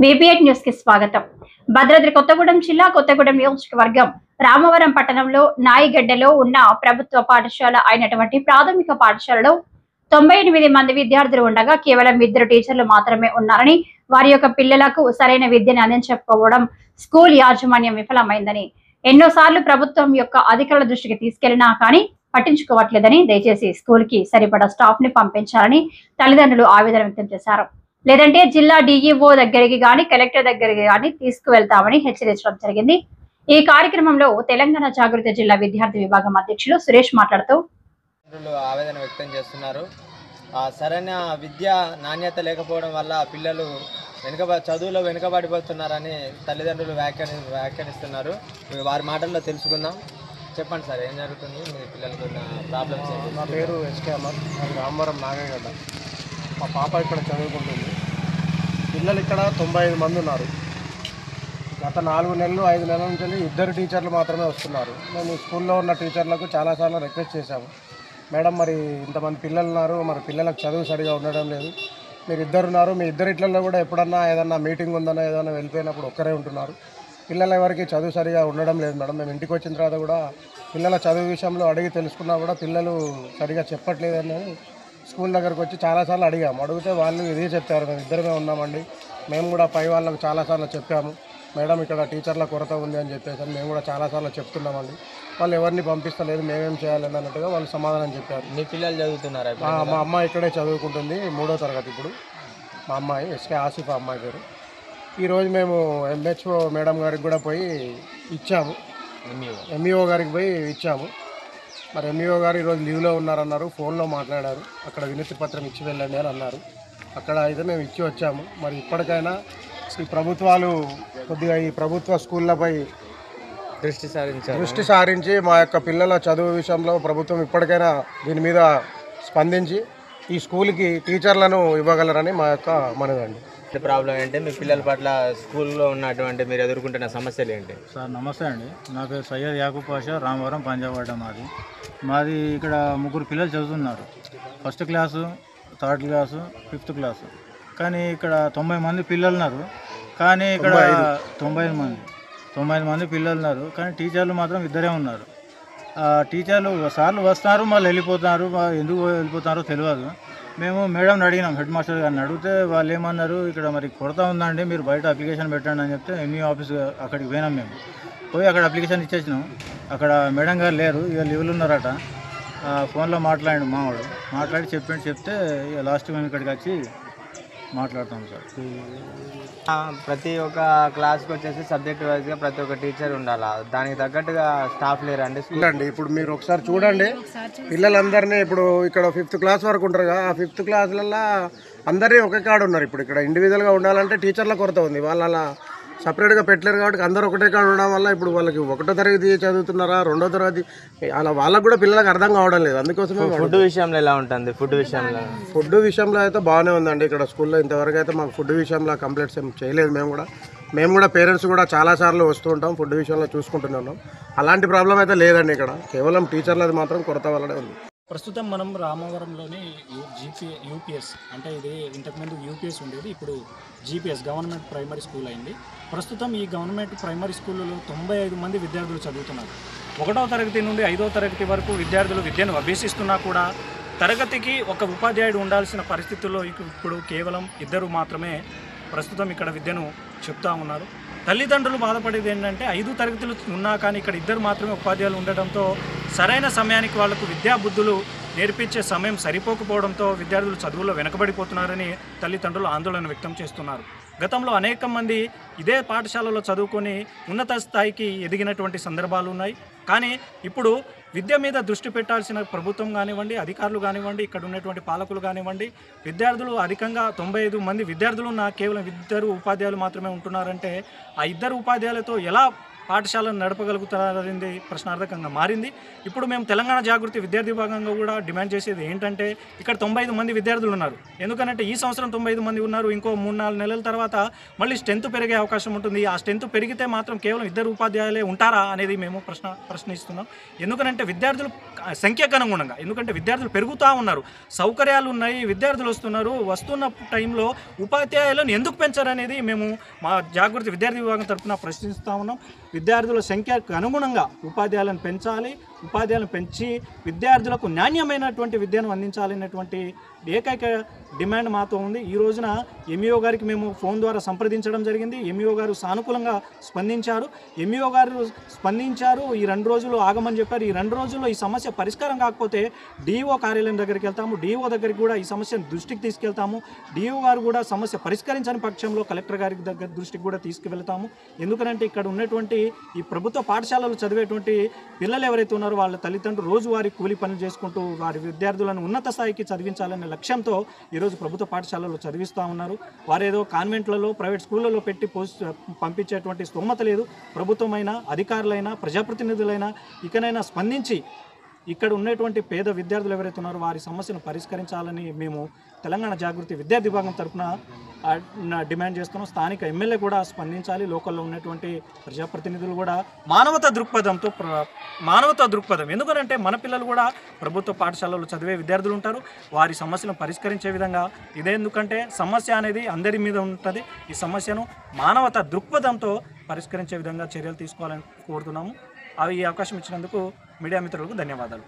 VP8 news కి స్వాగతం. భద్రాద్రి కొత్తగూడెం జిల్లా కొత్తగూడెం నియోజకవర్గం రామవరం పట్టణంలో నాయిగడ్డలో ఉన్న ప్రభుత్వ పాఠశాల అయినటువంటి ప్రాథమిక పాఠశాలలో 98 మంది విద్యార్థులు ఉండగా కేవలం 2 టీచర్లు మాత్రమే ఉన్నారని, వారి యొక్క పిల్లలకు సరైన విద్యను అందించకపోవడం స్కూల్ యాజమాన్యం విఫలమైందని, ఎన్నోసార్లు ప్రభుత్వం యొక్క అధికారుల దృష్టికి తీసుకెళ్లినా కానీ పట్టించుకోవట్లేదని, దయచేసి స్కూల్ కి సరిపడా స్టాఫ్ ని పంపించాలని తల్లిదండ్రులు ఆవేదన వ్యక్తం చేశారు. లేదంటే జిల్లా DEO దగ్గరికి గాని కలెక్టర్ దగ్గరికి గాని తీసుకువెళ్తామని హెచ్చరించడం జరిగింది. ఈ కార్యక్రమంలో తెలంగాణ జాగృతి జిల్లా విద్యార్థి విభాగం అధ్యక్షులు సురేష్ మాట్లాడుతూ ఆవేదన వ్యక్తం చేస్తున్నారు. సరైన విద్య నాణ్యత లేకపోవడం వల్ల పిల్లలు చదువులో వెనుకబడిపోతున్నారని తల్లిదండ్రులు వ్యాఖ్యానిస్తున్నారు. వారి మాటల్లో తెలుసుకుందాం. చెప్పండి సార్, ఏం జరుగుతుంది? మీ పిల్లలకు ఉన్న ప్రాబ్లమ్స్ ఏంటి? నా పేరు SK అమర్, రామవరం నాగగడ్డ. మా పాప ఇక్కడ చదువుకుంటుంది. పిల్లలు ఇక్కడ 95 మంది ఉన్నారు. గత 4 నెలలు 5 నెలల నుంచి 2 టీచర్లు మాత్రమే వస్తున్నారు. మేము స్కూల్లో ఉన్న టీచర్లకు చాలాసార్లు రిక్వెస్ట్ చేశాము, మేడం మరి ఇంతమంది పిల్లలు ఉన్నారు, మరి పిల్లలకు చదువు సరిగా ఉండడం లేదు, మీరు 2 ఉన్నారు, మీ 2 ఇళ్లలో కూడా ఎప్పుడన్నా ఏదన్నా మీటింగ్ ఉందన్నా ఏదైనా వెళ్ళిపోయినప్పుడు ఒక్కరే ఉంటున్నారు, పిల్లలు ఎవరికి చదువు సరిగా ఉండడం లేదు మేడం. మేము ఇంటికి వచ్చిన తర్వాత కూడా పిల్లల చదువు విషయంలో అడిగి తెలుసుకున్నా కూడా పిల్లలు సరిగా చెప్పట్లేదని స్కూల్ దగ్గరకు వచ్చి చాలాసార్లు అడిగాము. అడిగితే వాళ్ళు ఇదే చెప్పారు, మేము 2మే ఉన్నామండి, మేము కూడా పై వాళ్ళకు చాలాసార్లు చెప్పాము, మేడం ఇక్కడ టీచర్ల కొరత ఉంది అని చెప్పేసి మేము కూడా చాలాసార్లు చెప్తున్నామండి, వాళ్ళు ఎవరిని పంపిస్తలేదు, మేమేం చేయాలని అన్నట్టుగా వాళ్ళు సమాధానం చెప్పారు. మీ పిల్లలు చదువుతున్నారా? మా అమ్మాయి ఇక్కడే చదువుకుంటుంది, 3వ తరగతి ఇప్పుడు. మా అమ్మాయి SK ఆసిఫ్ అమ్మాయి పేరు. ఈరోజు మేము MHO మేడం గారికి కూడా పోయి ఇచ్చాము, MEO గారికి పోయి ఇచ్చాము. మరి MEO గారు ఈరోజు లీవ్లో ఉన్నారన్నారు, ఫోన్లో మాట్లాడారు, అక్కడ వినతి పత్రం ఇచ్చి వెళ్ళండి అని అన్నారు. అక్కడ అయితే మేము ఇచ్చి వచ్చాము. మరి ఇప్పటికైనా ఈ ప్రభుత్వాలు కొద్దిగా ఈ ప్రభుత్వ స్కూళ్ళపై దృష్టి సారించి మా యొక్క పిల్లల చదువు విషయంలో ప్రభుత్వం ఇప్పటికైనా దీని మీద స్పందించి ఈ స్కూల్కి టీచర్లను ఇవ్వగలరని మా యొక్క మనదండి. ప్రాబ్లం ఏంటి? మీ పిల్లల పట్ల స్కూల్లో ఉన్నటువంటి మీరు ఎదుర్కొంటున్న సమస్యలు ఏంటి? సార్ నమస్తే అండి, నా పేరు సయ్యద్ యాకూబ్ పాషా, రామవరం పంజాబ్. మాది ఇక్కడ 3 పిల్లలు చదువుతున్నారు. 1st class, 3rd class, 5th class. కానీ ఇక్కడ 90 మంది పిల్లలు ఉన్నారు. కానీ ఇక్కడ 95 మంది పిల్లలు ఉన్నారు. కానీ టీచర్లు మాత్రం 2 ఉన్నారు. టీచర్లు సార్లు వస్తున్నారు, మళ్ళీ వెళ్ళిపోతున్నారు. ఎందుకు వెళ్ళిపోతున్నారో తెలియదు. మేము మేడంని అడిగినాం, హెడ్ మాస్టర్ గారిని అడిగితే వాళ్ళు ఏమన్నారు, ఇక్కడ మరి కొరత ఉందండి, మీరు బయట అప్లికేషన్ పెట్టండి అని చెప్తే MEO ఆఫీస్ అక్కడికి పోయినాం. మేము పోయి అక్కడ అప్లికేషన్ ఇచ్చేసినాం. అక్కడ మేడం గారు లేరు, ఇక లీవ్లు ఉన్నారట. ఫోన్లో మాట్లాడి మావాడు మాట్లాడి చెప్తే ఇక లాస్ట్ మేము ఇక్కడికి వచ్చి మాట్లాడతాం సార్. ప్రతి ఒక్క క్లాస్కి వచ్చేసి సబ్జెక్ట్ వైజ్గా ప్రతి ఒక్క టీచర్ ఉండాలా, దానికి తగ్గట్టుగా స్టాఫ్ లేరండి స్కూల్ అండి. ఇప్పుడు మీరు ఒకసారి చూడండి, పిల్లలందరినీ ఇప్పుడు ఇక్కడ 5th క్లాస్ వరకు ఉంటారు కదా, ఆ 5th క్లాసులలో అందరినీ ఒకే కాడ ఉన్నారు. ఇప్పుడు ఇక్కడ ఇండివిజువల్గా ఉండాలంటే టీచర్ల కొరత ఉంది, వాళ్ళు అలా సపరేట్గా పెట్టలేరు కాబట్టి అందరూ ఒకటే కాడ ఉండడం వల్ల ఇప్పుడు వాళ్ళకి 1వ తరగతి చదువుతున్నారా, 2వ తరగతి అలా వాళ్ళకు కూడా పిల్లలకు అర్థం కావడం లేదు. అందుకోసమే ఫుడ్ విషయంలో ఎలా ఉంటుంది? ఫుడ్ విషయంలో అయితే బాగానే ఉందండి. ఇక్కడ స్కూల్లో ఇంతవరకు అయితే మాకు ఫుడ్ విషయంలో కంప్లైంట్స్ ఏం చేయలేదు. మేము కూడా పేరెంట్స్ కూడా చాలాసార్లు వస్తూ ఉంటాం, ఫుడ్ విషయంలో చూసుకుంటున్నాం. అలాంటి ప్రాబ్లం అయితే లేదండి. ఇక్కడ కేవలం టీచర్లది మాత్రం కొరత వల్లనే ఉంది. ప్రస్తుతం మనం రామవరంలోని UPS అంటే ఇది ఇంతకుముందు UPS ఉండేది, ఇప్పుడు GPS గవర్నమెంట్ ప్రైమరీ స్కూల్ అయింది. ప్రస్తుతం ఈ గవర్నమెంట్ ప్రైమరీ స్కూల్లో 95 మంది విద్యార్థులు చదువుతున్నారు. 1వ తరగతి నుండి 5వ తరగతి వరకు విద్యార్థులు విద్యను అభ్యసిస్తున్నా కూడా తరగతికి ఒక ఉపాధ్యాయుడు ఉండాల్సిన పరిస్థితుల్లో ఇప్పుడు కేవలం 2 మాత్రమే ప్రస్తుతం ఇక్కడ విద్యను చెప్తా ఉన్నారు. తల్లిదండ్రులు బాధపడేది ఏంటంటే 5 తరగతులు ఉన్నా కానీ ఇక్కడ 2 మాత్రమే ఉపాధ్యాయులు ఉండటంతో సరైన సమయానికి వాళ్లకు విద్యా బుద్ధులు నేర్పించే సమయం సరిపోకపోవడంతో విద్యార్థులు చదువులో వెనకబడిపోతున్నారని తల్లిదండ్రులు ఆందోళన వ్యక్తం చేస్తున్నారు. గతంలో అనేక మంది ఇదే పాఠశాలలో చదువుకొని ఉన్నత స్థాయికి ఎదిగినటువంటి సందర్భాలు ఉన్నాయి. కానీ ఇప్పుడు విద్య మీద దృష్టి పెట్టాల్సిన ప్రభుత్వం కానివ్వండి, అధికారులు కానివ్వండి, ఇక్కడ ఉన్నటువంటి పాలకులు కానివ్వండి, విద్యార్థులు అధికంగా 95 మంది విద్యార్థులు ఉన్న కేవలం 2 ఉపాధ్యాయులు మాత్రమే ఉంటున్నారంటే ఆ 2 ఉపాధ్యాయులతో ఎలా పాఠశాలను నడపగలుగుతారనేది ప్రశ్నార్థకంగా మారింది. ఇప్పుడు మేము తెలంగాణ జాగృతి విద్యార్థి విభాగంగా కూడా డిమాండ్ చేసేది ఏంటంటే, ఇక్కడ 95 మంది విద్యార్థులు ఉన్నారు. ఎందుకంటే ఈ సంవత్సరం 95 మంది ఉన్నారు. ఇంకో 3-4 నెలల తర్వాత మళ్ళీ స్ట్రెంత్ పెరిగే అవకాశం ఉంటుంది. ఆ స్ట్రెంత్ పెరిగితే మాత్రం కేవలం 2 ఉపాధ్యాయులే ఉంటారా అనేది మేము ప్రశ్నిస్తున్నాం. ఎందుకంటే విద్యార్థులు సంఖ్యకు అనుగుణంగా, ఎందుకంటే విద్యార్థులు పెరుగుతూ ఉన్నారు, సౌకర్యాలు ఉన్నాయి, విద్యార్థులు వస్తున్న టైంలో ఉపాధ్యాయులను ఎందుకు పెంచారనేది మేము మా జాగృతి విద్యార్థి విభాగం తరఫున ప్రశ్నిస్తూ ఉన్నాం. విద్యార్థుల సంఖ్యకు అనుగుణంగా ఉపాధ్యాయులను పెంచాలి, ఉపాధ్యాయులను పెంచి విద్యార్థులకు నాణ్యమైనటువంటి విద్యను అందించాలనేటువంటి ఏకైక డిమాండ్ మాతో ఉంది. ఈ రోజున ఎంఈఓ గారికి మేము ఫోన్ ద్వారా సంప్రదించడం జరిగింది. ఎంఈఓ గారు సానుకూలంగా స్పందించారు. ఎంఈఓ గారు స్పందించారు, ఈ 2 రోజులు ఆగమని చెప్పారు. ఈ 2 రోజుల్లో ఈ సమస్య పరిష్కారం కాకపోతే డిఈఓ కార్యాలయం దగ్గరికి వెళ్తాము, డిఈఓ దగ్గరికి కూడా ఈ సమస్యను దృష్టికి తీసుకెళ్తాము. డిఈఓ గారు కూడా సమస్య పరిష్కరించని పక్షంలో కలెక్టర్ గారి దృష్టికి కూడా తీసుకువెళ్తాము. ఎందుకంటే ఇక్కడ ఉన్నటువంటి ఈ ప్రభుత్వ పాఠశాలలు చదివేటువంటి పిల్లలు ఎవరైతే ఉన్నారో వాళ్ళ తల్లిదండ్రులు రోజువారీ కూలి పనులు చేసుకుంటూ వారి విద్యార్థులను ఉన్నత స్థాయికి చదివించాలనే లక్ష్యంతో ఈరోజు ప్రభుత్వ పాఠశాలలో చదివిస్తూ ఉన్నారు. వారేదో కాన్వెంట్లలో, ప్రైవేట్ స్కూళ్ళలో పెట్టి పంపించేటువంటి స్తోమత లేదు. ప్రభుత్వమైనా, అధికారులైనా, ప్రజాప్రతినిధులైనా ఇకనైనా స్పందించి ఇక్కడ ఉన్నటువంటి పేద విద్యార్థులు ఎవరైతే ఉన్నారో వారి సమస్యను పరిష్కరించాలని మేము తెలంగాణ జాగృతి విద్యార్థి విభాగం తరఫున డిమాండ్ చేస్తున్నాం. స్థానిక ఎమ్మెల్యే కూడా స్పందించాలి. లోకల్లో ఉన్నటువంటి ప్రజాప్రతినిధులు కూడా మానవతా దృక్పథం, ఎందుకంటే మన పిల్లలు కూడా ప్రభుత్వ పాఠశాలలో చదివే విద్యార్థులు ఉంటారు. వారి సమస్యను పరిష్కరించే విధంగా ఎందుకంటే సమస్య అనేది అందరి మీద ఉంటుంది. ఈ సమస్యను మానవతా దృక్పథంతో పరిష్కరించే విధంగా చర్యలు తీసుకోవాలని కోరుతున్నాము. ఈ అవకాశం ఇచ్చినందుకు మీడియా మిత్రులకు ధన్యవాదాలు.